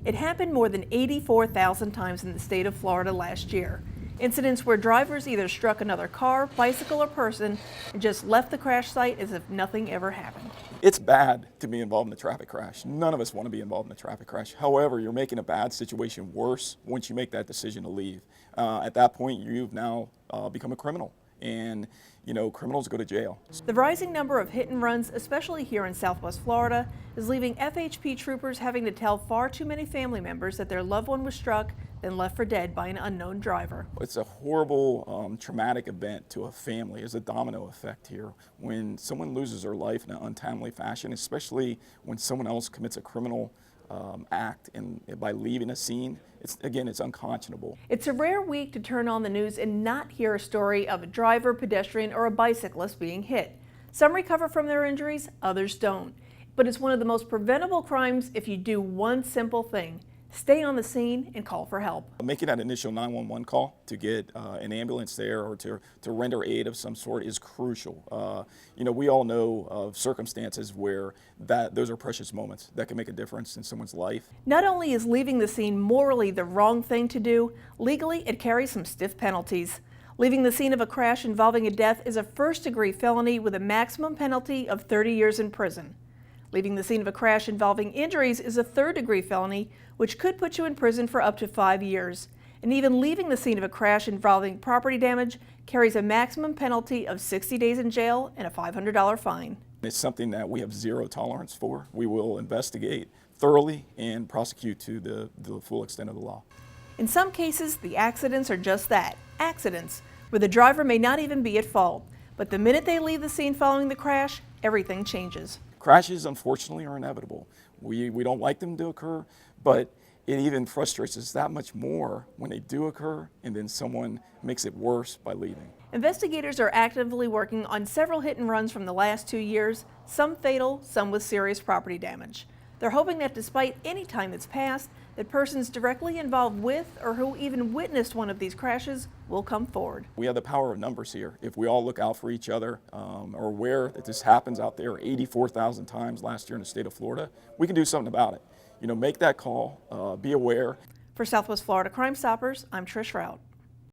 It happened more than 84,000 times in the state of Florida last year. Incidents where drivers either struck another car, bicycle, or person and just left the crash site as if nothing ever happened. It's bad to be involved in a traffic crash. None of us want to be involved in a traffic crash. However, you're making a bad situation worse once you make that decision to leave. At that point, you've now become a criminal. And, criminals go to jail. The rising number of hit and runs, especially here in Southwest Florida, is leaving FHP troopers having to tell far too many family members that their loved one was struck, then left for dead by an unknown driver. It's a horrible, traumatic event to a family. There's a domino effect here. When someone loses their life in an untimely fashion, especially when someone else commits a criminal act and by leaving a scene, it's unconscionable. It's a rare week to turn on the news and not hear a story of a driver, pedestrian, or a bicyclist being hit. Some recover from their injuries, others don't. But it's one of the most preventable crimes if you do one simple thing: stay on the scene and call for help. Making that initial 911 call to get an ambulance there or to render aid of some sort is crucial. We all know of circumstances where those are precious moments that can make a difference in someone's life. Not only is leaving the scene morally the wrong thing to do, legally it carries some stiff penalties. Leaving the scene of a crash involving a death is a first-degree felony with a maximum penalty of 30 years in prison. Leaving the scene of a crash involving injuries is a third-degree felony, which could put you in prison for up to 5 years. And even leaving the scene of a crash involving property damage carries a maximum penalty of 60 days in jail and a $500 fine. It's something that we have zero tolerance for. We will investigate thoroughly and prosecute to the full extent of the law. In some cases, the accidents are just that, accidents, where the driver may not even be at fault. But the minute they leave the scene following the crash, everything changes. Crashes, unfortunately, are inevitable. We don't like them to occur, but it even frustrates us that much more when they do occur and then someone makes it worse by leaving. Investigators are actively working on several hit and runs from the last 2 years, some fatal, some with serious property damage. They're hoping that despite any time that's passed, that persons directly involved with or who even witnessed one of these crashes will come forward. We have the power of numbers here. If we all look out for each other, are aware that this happens out there 84,000 times last year in the state of Florida, we can do something about it. Make that call, be aware. For Southwest Florida Crime Stoppers, I'm Trish Rout.